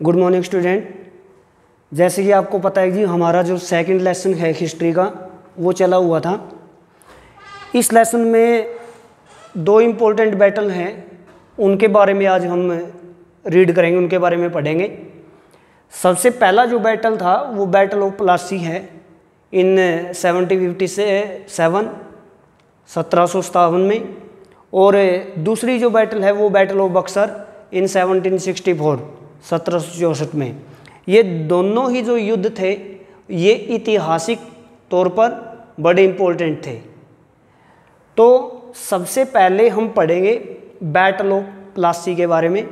Good morning student. जैसे कि आपको पता है कि हमारा जो सेकंड लेसन है हिस्ट्री का वो चला हुआ था। इस लेसन में दो इम्पोर्टेंट बैटल हैं, उनके बारे में आज हम रीड करेंगे, उनके बारे में पढ़ेंगे। सबसे पहला जो बैटल था वो बैटल ऑफ प्लासी है इन 1757 में, और दूसरी जो बैटल है वो बैटल ऑफ बक्सर इन 1764 में। ये दोनों ही जो युद्ध थे ये ऐतिहासिक तौर पर बड़े इम्पोर्टेंट थे। तो सबसे पहले हम पढ़ेंगे बैटल ऑफ प्लासी के बारे में,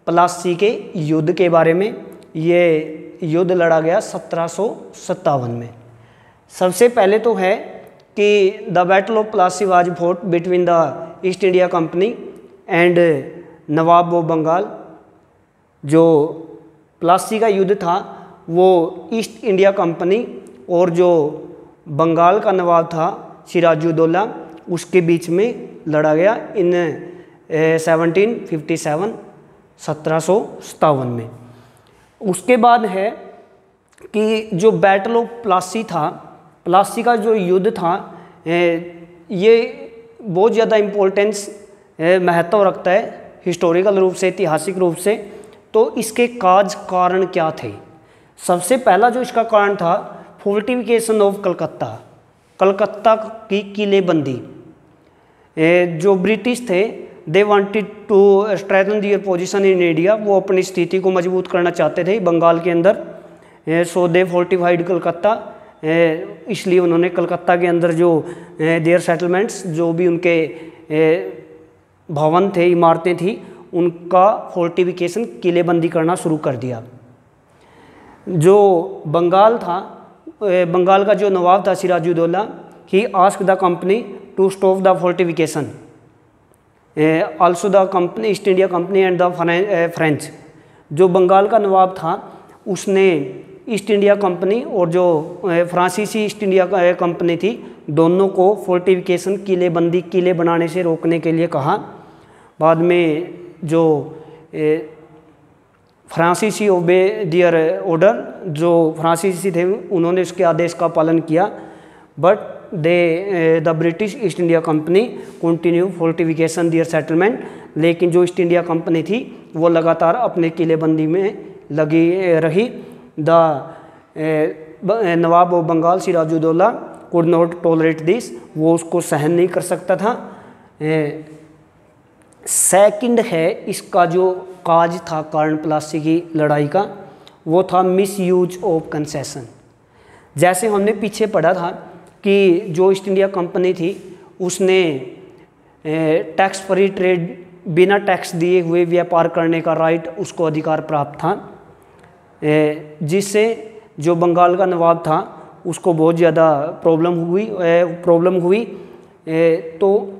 प्लासी के युद्ध के बारे में। ये युद्ध लड़ा गया 1757 में। सबसे पहले तो है कि the battle of Plassey was fought between the East India Company and nawab of Bengal. जो प्लासी का युद्ध था वो ईस्ट इंडिया कंपनी और जो बंगाल का नवाब था सिराजुद्दौला उसके बीच में लड़ा गया इन 1757 में। उसके बाद है कि जो बैटल ऑफ प्लासी था, प्लासी का जो युद्ध था ये बहुत ज़्यादा इम्पोर्टेंस महत्व रखता है हिस्टोरिकल रूप से, ऐतिहासिक रूप से। तो इसके कारण क्या थे? सबसे पहला जो इसका कारण था फोर्टिफिकेशन ऑफ कलकत्ता की किलेबंदी। जो ब्रिटिश थे they wanted to strengthen their position in India, वो अपनी स्थिति को मजबूत करना चाहते थे बंगाल के अंदर। सो दे फोर्टिफाइड कलकत्ता, इसलिए उन्होंने कलकत्ता के अंदर जो देयर सेटलमेंट्स, जो भी उनके भवन थे, इमारतें थी, उनका फोर्टिफिकेशन किलेबंदी करना शुरू कर दिया। जो बंगाल था, बंगाल का जो नवाब था Sirajuddaula, he asked the company to stop the fortification, also the company East India Company and the French. जो बंगाल का नवाब था उसने ईस्ट इंडिया कंपनी और जो फ्रांसीसी ईस्ट इंडिया कंपनी थी, दोनों को फोर्टिफिकेशन किलेबंदी, किले बनाने से रोकने के लिए कहा। बाद में जो फ्रांसीसी ओबे दियर ऑर्डर, जो फ्रांसीसी थे उन्होंने उसके आदेश का पालन किया। But the British East India Company continue fortification their settlement, लेकिन जो ईस्ट इंडिया कंपनी थी वो लगातार अपने किलेबंदी में लगी रही। The nawab of Bengal Sirajuddaula could not tolerate this, वो उसको सहन नहीं कर सकता था। सेकंड है इसका जो काज था, कारण प्लासी की लड़ाई का, वो था मिस यूज ऑफ कंसेशन। जैसे हमने पीछे पढ़ा था कि जो ईस्ट इंडिया कंपनी थी उसने टैक्स फ्री ट्रेड, बिना टैक्स दिए हुए व्यापार करने का राइट, उसको अधिकार प्राप्त था, जिससे जो बंगाल का नवाब था उसको बहुत ज़्यादा प्रॉब्लम हुई। तो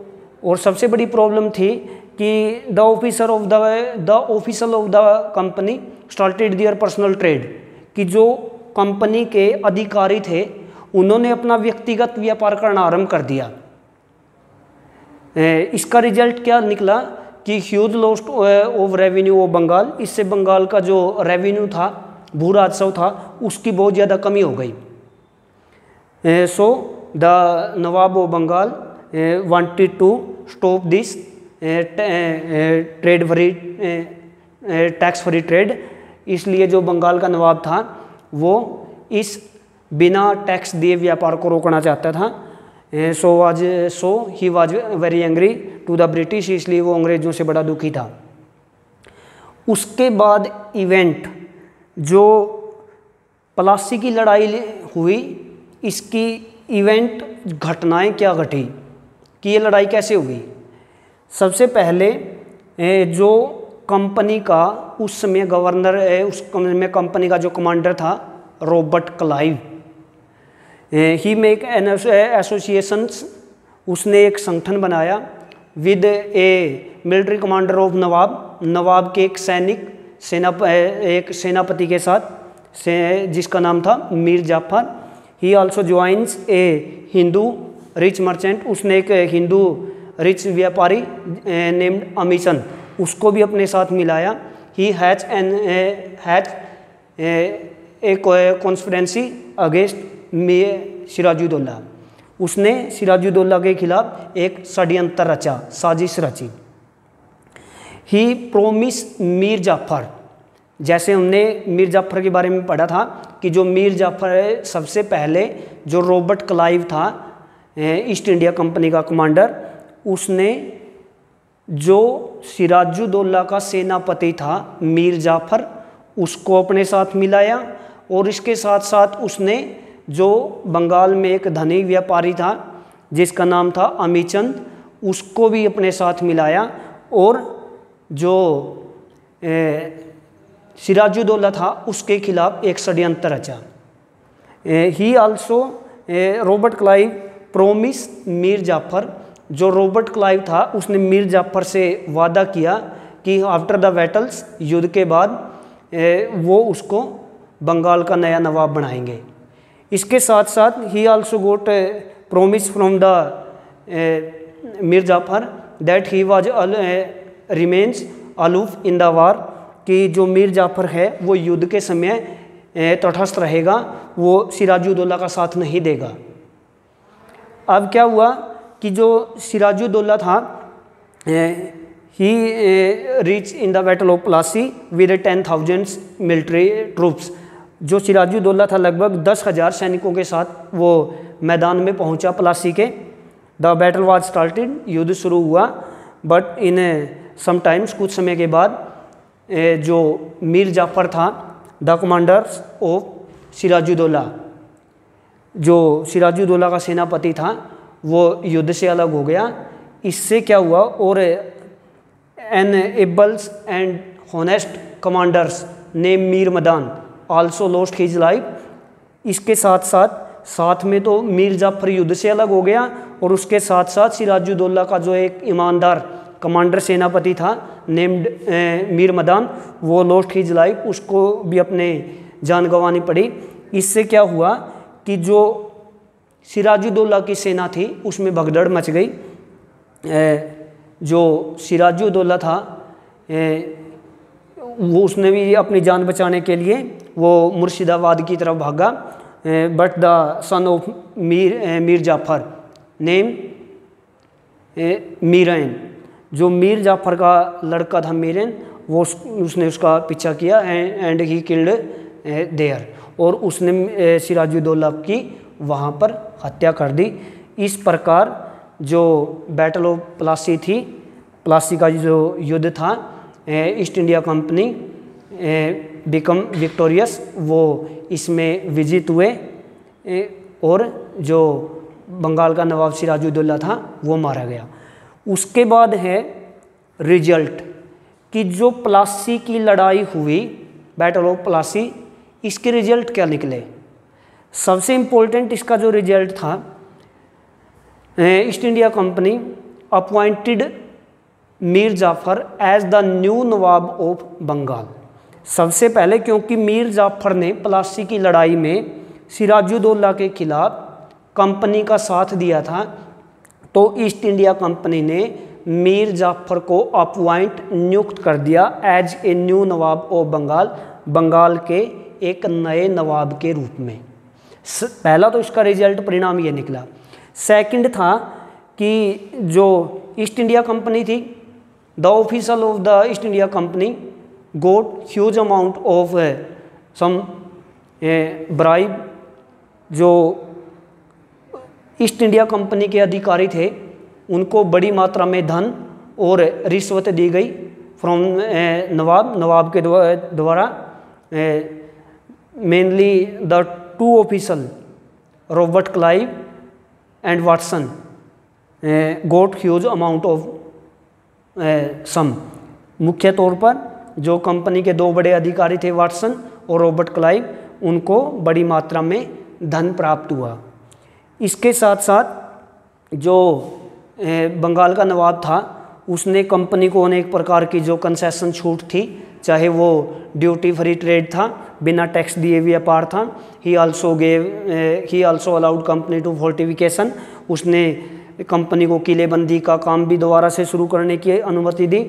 और सबसे बड़ी प्रॉब्लम थी कि the officer of the company started their personal trade, कि जो कंपनी के अधिकारी थे उन्होंने अपना व्यक्तिगत व्यापार करना आरंभ कर दिया। इसका रिजल्ट क्या निकला कि huge loss of revenue of Bengal, इससे बंगाल का जो रेवेन्यू था, भू राजस्व था, उसकी बहुत ज़्यादा कमी हो गई। So the nawab of Bengal wanted to stop this trade free, tax free trade. इसलिए जो बंगाल का नवाब था वो इस बिना टैक्स दिए व्यापार को रोकना चाहता था। So he was very angry to the British, इसलिए वो अंग्रेज़ों से बड़ा दुखी था। उसके बाद इवेंट, जो प्लासी की लड़ाई हुई, इसकी इवेंट घटनाएं क्या घटी कि ये लड़ाई कैसे हुई। सबसे पहले जो कंपनी का उस समय गवर्नर, उस में कंपनी का जो कमांडर था Robert Clive, he make an associations, उसने एक संगठन बनाया with a military commander of nawab के एक सेनापति के साथ, जिसका नाम था Mir Jafar. He also joins a Hindu rich merchant, उसने एक हिंदू रिच व्यापारी नेम्ड अमीचंद, उसको भी अपने साथ मिलाया। He has a conspiracy against Sirajuddaula, उसने सिराजुद्दौला के खिलाफ एक षड्यंत्र रचा, साजिश रची। ही प्रोमिस मीर जाफ़र, जैसे हमने मीर जाफ़र के बारे में पढ़ा था कि जो मीर जाफ़र है सबसे पहले जो रॉबर्ट क्लाइव था ईस्ट इंडिया कंपनी का कमांडर, उसने जो सिराजुद्दौला का सेनापति था मीर जाफ़र उसको अपने साथ मिलाया, और इसके साथ साथ उसने जो बंगाल में एक धनी व्यापारी था जिसका नाम था अमीचंद, उसको भी अपने साथ मिलाया, और जो सिराजुद्दौला था उसके खिलाफ एक षड्यंत्र रचा। ही also Robert Clive promise Mir Jafar, जो रॉबर्ट क्लाइव था उसने मीर जाफ़र से वादा किया कि आफ्टर द बैटल्स, युद्ध के बाद वो उसको बंगाल का नया नवाब बनाएंगे। इसके साथ साथ ही also got promise from the Mir Jafar that he was remains aloof in the war, कि जो मीर जाफ़र है वो युद्ध के समय तटस्थ रहेगा, वो सिराजुद्दौला का साथ नहीं देगा। अब क्या हुआ कि जो सिराजुद्दौला था he reach in the battle of Plassey with 10,000 military troops, जो सिराजुद्दौला था लगभग 10,000 सैनिकों के साथ वो मैदान में पहुंचा प्लासी के। द बैटल वाज स्टार्टेड, युद्ध शुरू हुआ, बट इन समटाइम्स, कुछ समय के बाद जो मीर जाफ़र था द कमांडर्स ऑफ सिराजुद्दौला, जो सिराजुद्दौला का सेनापति था, वो युद्ध से अलग हो गया। इससे क्या हुआ, और an ables and honest commanders name Mir Madan also lost his life. इसके साथ में तो मीर जाफ़र युद्ध से अलग हो गया, और उसके साथ साथ सिराजुद्दौला का जो एक ईमानदार कमांडर सेनापति था नेम्ड मीर मदान, वो लॉस्ट हिज लाइफ, उसको भी अपने जान गंवानी पड़ी। इससे क्या हुआ कि जो सिराजुद्दौला की सेना थी उसमें भगदड़ मच गई। जो सिराजुद्दौला था वो उसने भी अपनी जान बचाने के लिए वो मुर्शिदाबाद की तरफ भागा, but the son of Mir Jafar name Meeran, जो मीर जाफ़र का लड़का था मीरन, वो उसने उसका पीछा किया एंड ही किल्ड देयर, और उसने सिराजुद्दौला की वहाँ पर हत्या कर दी। इस प्रकार जो बैटल ऑफ प्लासी थी, प्लासी का जो युद्ध था, East India company become victorious, वो इसमें विजित हुए, और जो बंगाल का नवाब सिराजुद्दौला था वो मारा गया। उसके बाद है रिजल्ट, कि जो प्लासी की लड़ाई हुई, बैटल ऑफ प्लासी, इसके रिजल्ट क्या निकले। सबसे इम्पोर्टेंट इसका जो रिजल्ट था, East India Company appointed Mir Jafar as the new nawab of Bengal. सबसे पहले क्योंकि मीर जाफ़र ने प्लासी की लड़ाई में सिराजुद्दौला के खिलाफ कंपनी का साथ दिया था, तो ईस्ट इंडिया कंपनी ने मीर जाफ़र को अपॉइंट नियुक्त कर दिया as a new nawab of Bengal, Bengal के एक नए नवाब के रूप में। पहला तो इसका रिजल्ट परिणाम ये निकला। सेकंड था कि जो ईस्ट इंडिया कंपनी थी, the officer of the East India Company got huge amount of some bribe. जो ईस्ट इंडिया कंपनी के अधिकारी थे उनको बड़ी मात्रा में धन और रिश्वत दी गई फ्रॉम नवाब के द्वारा। Mainly the two officer Robert Clive and Watson got huge amount of sum. मुख्य तौर पर जो कंपनी के दो बड़े अधिकारी थे वाटसन और रॉबर्ट क्लाइव, उनको बड़ी मात्रा में धन प्राप्त हुआ। इसके साथ साथ जो बंगाल का नवाब था उसने कंपनी को अनेक प्रकार की जो कंसेशन छूट थी, चाहे वो ड्यूटी फ्री ट्रेड था, बिना टैक्स दिए व्यापार था, he also allowed company to fortification. उसने कंपनी को किलेबंदी का काम भी दोबारा से शुरू करने की अनुमति दी,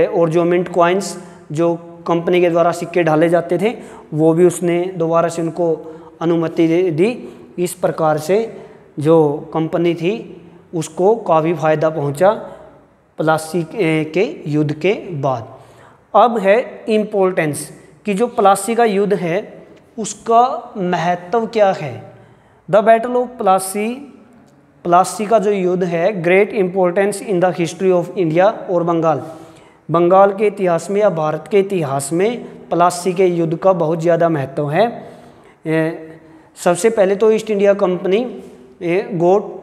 और जो मिंट कॉइन्स जो कंपनी के द्वारा सिक्के ढाले जाते थे वो भी उसने दोबारा से उनको अनुमति दी। इस प्रकार से जो कंपनी थी उसको काफ़ी फ़ायदा पहुंचा प्लासी के युद्ध के बाद। अब है इम्पोर्टेंस कि जो प्लासी का युद्ध है उसका महत्व क्या है। The battle of Plassey, Plassey का जो युद्ध है, great importance in the history of India और बंगाल, बंगाल के इतिहास में या भारत के इतिहास में प्लासी के युद्ध का बहुत ज़्यादा महत्व है। सबसे पहले तो East India Company got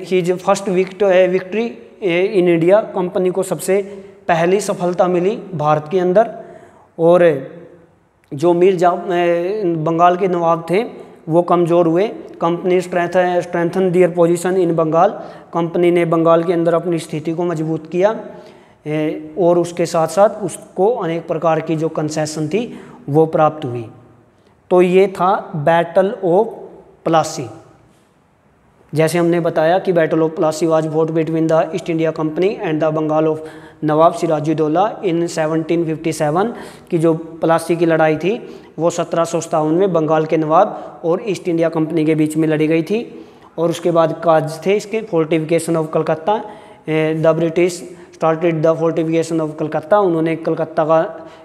his first victory in India, company को सबसे पहली सफलता मिली भारत के अंदर। और जो बंगाल के नवाब थे वो कमज़ोर हुए। Company strengthen their position in Bengal, company ने बंगाल के अंदर अपनी स्थिति को मजबूत किया और उसके साथ साथ उसको अनेक प्रकार की जो कंसेशन थी वो प्राप्त हुई। तो ये था बैटल ऑफ प्लासी। जैसे हमने बताया कि battle of Plassey was fought between the East India Company and the Bengal of nawab Sirajuddaula in 1757 की जो प्लासी की लड़ाई थी वो 1757 में बंगाल के नवाब और ईस्ट इंडिया कंपनी के बीच में लड़ी गई थी। और उसके बाद काज थे इसके fortification of Calcutta, the British started the fortification of Calcutta, उन्होंने कलकत्ता का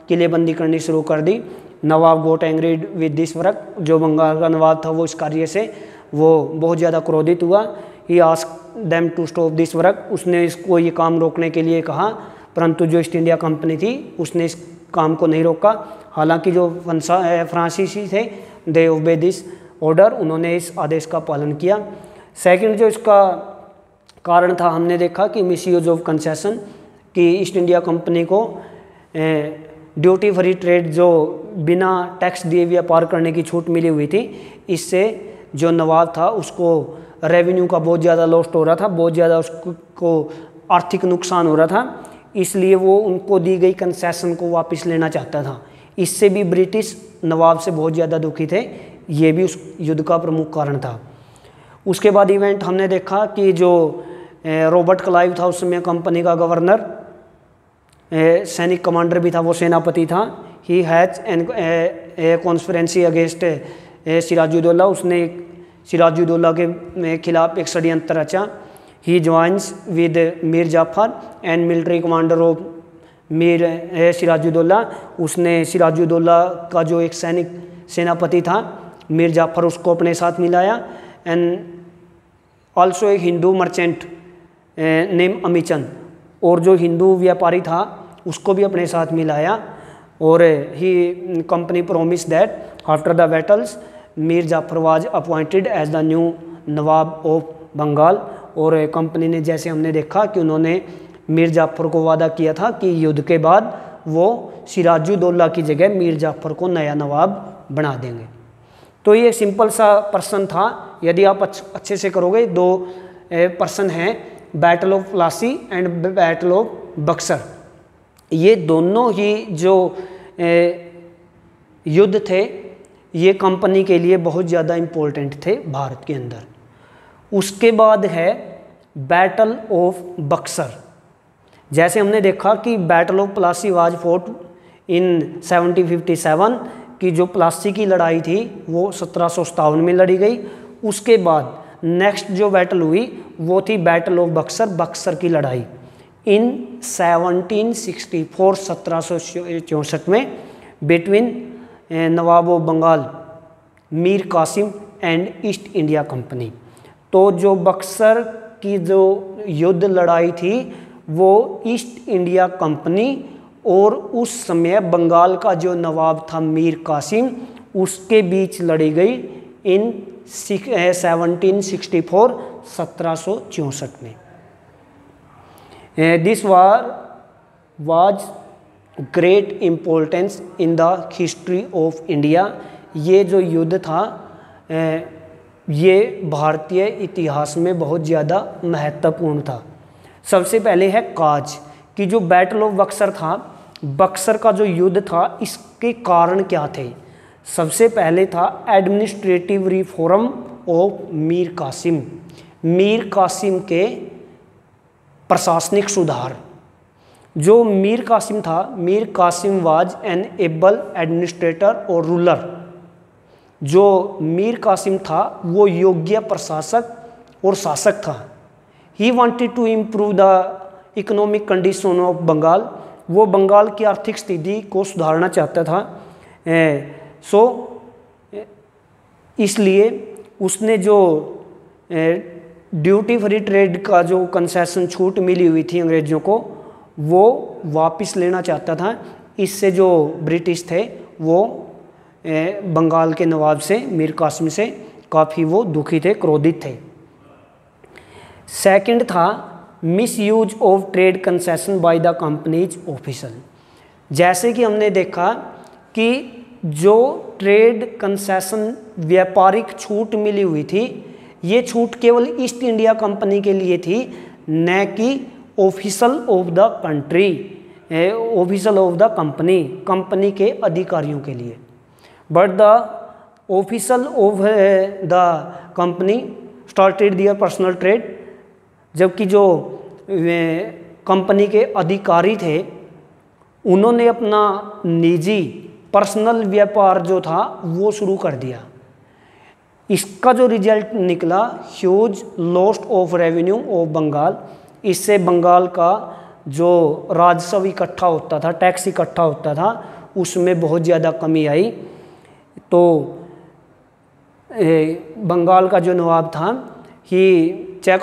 किलेबंदी करनी शुरू कर दी। नवाब गोट एंग्रीड विद दिस वर्क, जो बंगाल का नवाब था वो इस कार्य से वो बहुत ज़्यादा क्रोधित हुआ। He asked them to stop this work, उसने इसको ये काम रोकने के लिए कहा, परंतु जो ईस्ट इंडिया कंपनी थी उसने इस काम को नहीं रोका। हालांकि जो फ्रांसीसी थे दे ओबे दिस ऑर्डर, उन्होंने इस आदेश का पालन किया। सेकंड जो इसका कारण था, हमने देखा कि मिसयूज ऑफ कंसेशन, कि ईस्ट इंडिया कंपनी को ड्यूटी फ्री ट्रेड, जो बिना टैक्स दिए व्यापार करने की छूट मिली हुई थी, इससे जो नवाब था उसको रेवेन्यू का बहुत ज़्यादा लॉस्ट हो रहा था, बहुत ज़्यादा उसको आर्थिक नुकसान हो रहा था, इसलिए वो उनको दी गई कंसेशन को वापस लेना चाहता था। इससे भी ब्रिटिश नवाब से बहुत ज़्यादा दुखी थे, ये भी उस युद्ध का प्रमुख कारण था। उसके बाद इवेंट हमने देखा कि जो रॉबर्ट क्लाइव था उस समय कंपनी का गवर्नर, सैनिक कमांडर भी था, वो सेनापति था। He has an conspiracy against Sirajuddaula, उसने सिराजुद्दौला के खिलाफ एक षड्यंत्र रचा। He joins with Mir Jafar and military commander of Mir Sirajuddaula, उसने सिराजुद्दौला का जो एक सेनापति था मीर जाफर, उसको अपने साथ मिलाया। एंड ऑल्सो एक हिंदू मर्चेंट नेम अमीचंद, और जो हिंदू व्यापारी था उसको भी अपने साथ मिलाया। और he company promise that after the battles Mir Jafar was appointed as the new nawab of Bengal, और कंपनी ने, जैसे हमने देखा कि उन्होंने मीर जाफर को वादा किया था कि युद्ध के बाद वो सिराजुद्दौला की जगह मीर जाफर को नया नवाब बना देंगे। तो ये सिंपल सा प्रश्न था, यदि आप अच्छे से करोगे। दो प्रश्न हैं, battle of Plassey and battle of Buxar, ये दोनों ही जो युद्ध थे ये कंपनी के लिए बहुत ज़्यादा इम्पोर्टेंट थे भारत के अंदर। उसके बाद है बैटल ऑफ बक्सर। जैसे हमने देखा कि battle of Plassey was fought in 1757 की जो प्लासी की लड़ाई थी वो 1757 में लड़ी गई। उसके बाद नेक्स्ट जो बैटल हुई वो थी बैटल ऑफ बक्सर, बक्सर की लड़ाई इन 1764 1764 में between nawab of Bengal Mir Qasim and East India Company. तो जो बक्सर की जो युद्ध लड़ाई थी वो ईस्ट इंडिया कंपनी और उस समय बंगाल का जो नवाब था मीर कासिम, उसके बीच लड़ी गई इन 1764 1764 में। This war was great importance in the history of India. ये जो युद्ध था ये भारतीय इतिहास में बहुत ज़्यादा महत्वपूर्ण था। सबसे पहले है काज कि जो बैटल ऑफ बक्सर था, बक्सर का जो युद्ध था इसके कारण क्या थे। सबसे पहले था administrative reform of Mir Qasim, Mir Qasim के प्रशासनिक सुधार। जो मीर कासिम था, Mir Qasim was an able administrator और रूलर। जो मीर कासिम था वो योग्य प्रशासक और शासक था। He wanted to improve the economic condition of Bengal. वो बंगाल की आर्थिक स्थिति को सुधारना चाहता था। इसलिए उसने जो ड्यूटी फ्री ट्रेड का जो कंसेशन छूट मिली हुई थी अंग्रेज़ों को, वो वापस लेना चाहता था। इससे जो ब्रिटिश थे वो बंगाल के नवाब से, मीर कासिम से काफ़ी वो दुखी थे, क्रोधित थे। सेकंड था miss use of trade concession by the companies officer. जैसे कि हमने देखा कि जो ट्रेड कंसेशन व्यापारिक छूट मिली हुई थी, ये छूट केवल ईस्ट इंडिया कंपनी के लिए थी, न कि officer of the country, officer of the company, company के अधिकारियों के लिए। But the officer of the company started their personal trade. जबकि जो कंपनी के अधिकारी थे उन्होंने अपना निजी पर्सनल व्यापार जो था वो शुरू कर दिया। इसका जो रिजल्ट निकला, huge loss of revenue of Bengal. इससे बंगाल का जो राजस्व इकट्ठा होता था, टैक्स इकट्ठा होता था, उसमें बहुत ज़्यादा कमी आई। तो बंगाल का जो नवाब था, ही चेक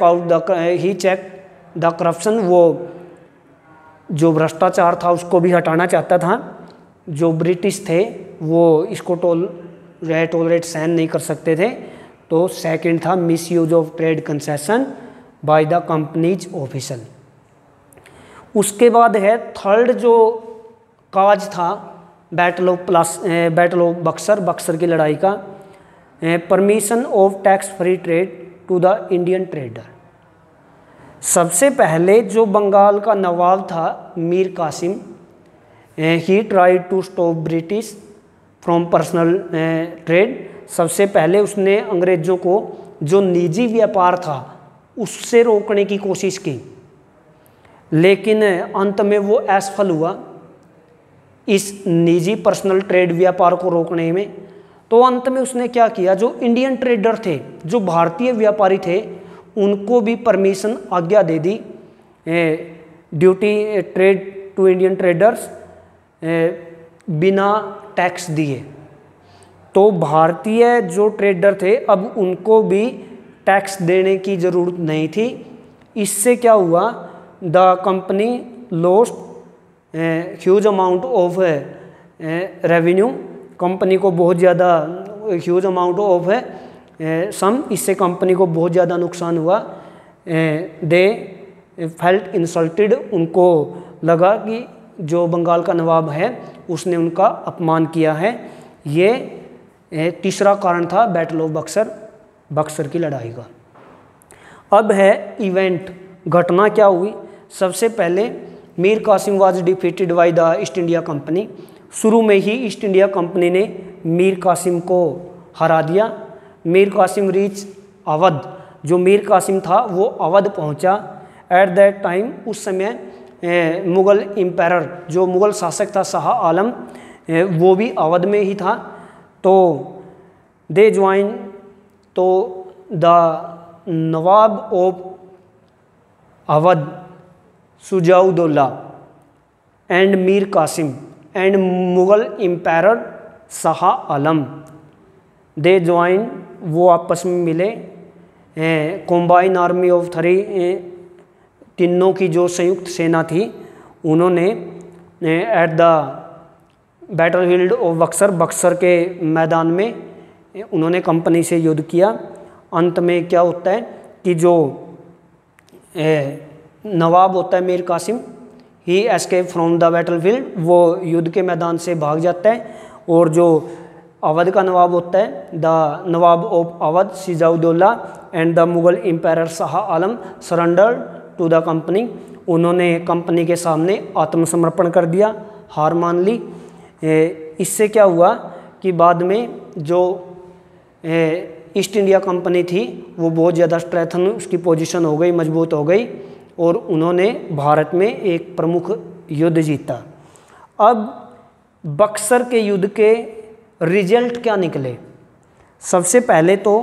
द करप्शन। वो जो भ्रष्टाचार था उसको भी हटाना चाहता था। जो ब्रिटिश थे वो इसको टॉलरेट सहन नहीं कर सकते थे। तो सेकंड था miss use of trade concession by the companies officer. उसके बाद है थर्ड जो काज था बैटल ऑफ बक्सर की लड़ाई का, permission of tax free trade to the Indian trader. सबसे पहले जो बंगाल का नवाब था Mir Qasim, he tried to stop British from personal trade. सबसे पहले उसने अंग्रेज़ों को जो निजी व्यापार था उससे रोकने की कोशिश की, लेकिन अंत में वो असफल हुआ इस निजी पर्सनल ट्रेड व्यापार को रोकने में। तो अंत में उसने क्या किया, जो इंडियन ट्रेडर थे, जो भारतीय व्यापारी थे, उनको भी परमिशन, आज्ञा दे दी duty trade to Indian traders, बिना टैक्स दिए। तो भारतीय जो ट्रेडर थे अब उनको भी टैक्स देने की ज़रूरत नहीं थी। इससे क्या हुआ, the company lost huge amount of revenue. Company को बहुत ज़्यादा ह्यूज अमाउंट ऑफ सम, इससे कंपनी को बहुत ज़्यादा नुकसान हुआ। They felt insulted. उनको लगा कि जो बंगाल का नवाब है उसने उनका अपमान किया है। ये तीसरा कारण था बैटल ऑफ बक्सर की लड़ाई का। अब है इवेंट, घटना क्या हुई। सबसे पहले Mir Qasim was defeated by the East India Company. शुरू में ही ईस्ट इंडिया कंपनी ने मीर कासिम को हरा दिया। मीर कासिम रीच अवध। जो मीर कासिम था वो अवध पहुंचा। एट दैट टाइम, उस समय मुग़ल एम्पायर, जो मुग़ल शासक था शाह आलम, वो भी अवध में ही था। तो दे ज्वाइन, तो the nawab of Awadh Shujauddaula and Mir Qasim and Mughal empire Shah Alam, they join, वो आपस में मिले। कॉम्बाइन आर्मी ऑफ थ्री, तीनों की जो संयुक्त सेना थी, उन्होंने at the battle field of Buxar के मैदान में उन्होंने कंपनी से युद्ध किया। अंत में क्या होता है कि जो नवाब होता है Mir Qasim, he escape from the battle field, वो युद्ध के मैदान से भाग जाता है। और जो अवध का नवाब होता है, the nawab of Awadh Shujauddaula and the Mughal empire Shah Alam surrender to the company. उन्होंने कंपनी के सामने आत्मसमर्पण कर दिया, हार मान ली। इससे क्या हुआ कि बाद में जो ईस्ट इंडिया कंपनी थी वो बहुत ज़्यादा स्ट्रेंथन, उसकी पोजीशन हो गई, मजबूत हो गई, और उन्होंने भारत में एक प्रमुख युद्ध जीता। अब बक्सर के युद्ध के रिजल्ट क्या निकले? सबसे पहले तो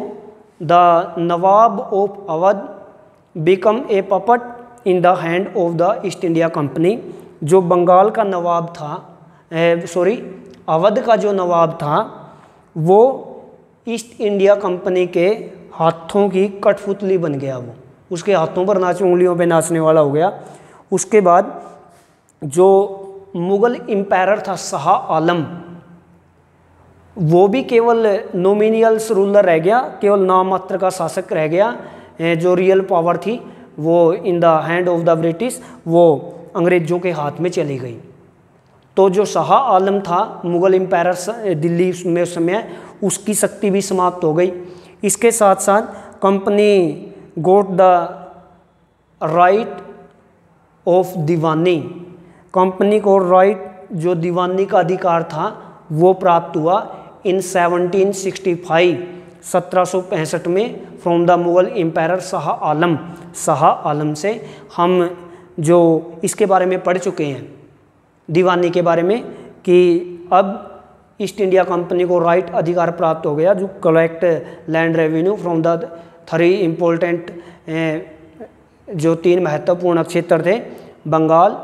the nawab of Awadh become a puppet in the hand of the East India company. जो बंगाल का नवाब था, अवध का जो नवाब था, वो ईस्ट इंडिया कंपनी के हाथों की कठपुतली बन गया। वो उसके हाथों पर उंगलियों पे नाचने वाला हो गया। उसके बाद जो मुग़ल एम्पायर था शाह आलम, वो भी केवल नोमिनियल्स रूलर रह गया, केवल नाम मात्र का शासक रह गया। जो रियल पावर थी वो in the hand of the British, वो अंग्रेज़ों के हाथ में चली गई। तो जो शाह आलम था मुग़ल एम्पायर दिल्ली में उस समय, उसकी शक्ति भी समाप्त हो गई। इसके साथ साथ company goat the right of Deewani, company को राइट जो दीवानी का अधिकार था वो प्राप्त हुआ इन 1765 1765 में from the Mughal empire Shah Alam से। हम जो इसके बारे में पढ़ चुके हैं दीवानी के बारे में कि अब ईस्ट इंडिया कंपनी को राइट अधिकार प्राप्त हो गया जो collect land revenue from the 3 important जो 3 महत्वपूर्ण क्षेत्र थे, बंगाल,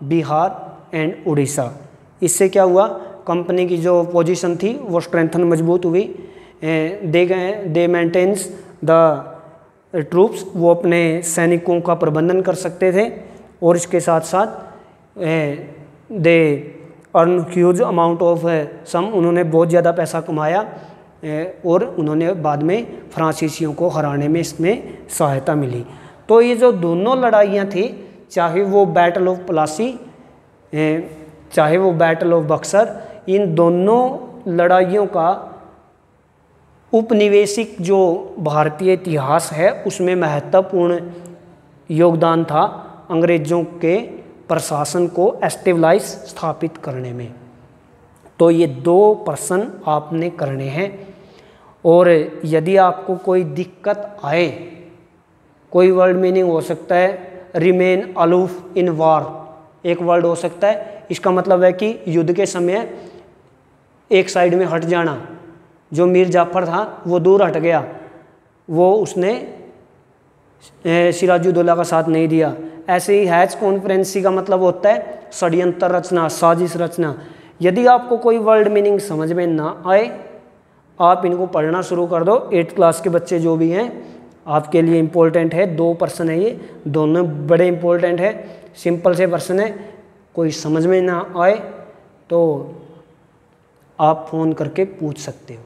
बिहार एंड उड़ीसा। इससे क्या हुआ, कंपनी की जो पोजीशन थी वो स्ट्रेंथन मजबूत हुई। दे मेंटेन्स द ट्रूप्स, वो अपने सैनिकों का प्रबंधन कर सकते थे। और इसके साथ साथ they earn huge amount of sum, उन्होंने बहुत ज़्यादा पैसा कमाया और उन्होंने बाद में फ्रांसीसियों को हराने में इसमें सहायता मिली। तो ये जो दोनों लड़ाइयाँ थी, चाहे वो बैटल ऑफ प्लासी चाहे वो बैटल ऑफ बक्सर, इन दोनों लड़ाइयों का उपनिवेशिक जो भारतीय इतिहास है उसमें महत्वपूर्ण योगदान था अंग्रेज़ों के प्रशासन को एस्टेबलाइज स्थापित करने में। तो ये 2 प्रश्न आपने करने हैं। और यदि आपको कोई दिक्कत आए, कोई वर्ड मीनिंग हो सकता है रिमेन अलूफ इन वार, एक वर्ड हो सकता है, इसका मतलब है कि युद्ध के समय एक साइड में हट जाना। जो मीर जाफर था वो दूर हट गया, वो उसने सिराजुद्दौला का साथ नहीं दिया। ऐसे ही हैज कॉन्फ्रेंसी का मतलब होता है षड्यंत्र रचना, साजिश रचना। यदि आपको कोई वर्ड मीनिंग समझ में ना आए, आप इनको पढ़ना शुरू कर दो। 8th क्लास के बच्चे जो भी हैं, आपके लिए इम्पोर्टेंट है। 2 प्रश्न है, ये दोनों बड़े इम्पोर्टेंट है। सिंपल से प्रश्न है, कोई समझ में ना आए तो आप फ़ोन करके पूछ सकते हो।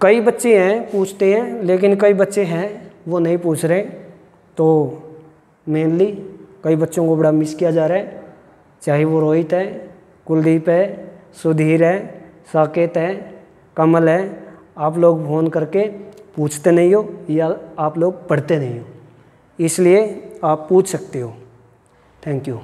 कई बच्चे हैं पूछते हैं, लेकिन कई बच्चे हैं वो नहीं पूछ रहे। तो मेनली कई बच्चों को बड़ा मिस किया जा रहा है, चाहे वो रोहित है, कुलदीप है, सुधीर है, साकेत है, कमल है। आप लोग फ़ोन करके पूछते नहीं हो या आप लोग पढ़ते नहीं हो, इसलिए आप पूछ सकते हो। Thank you.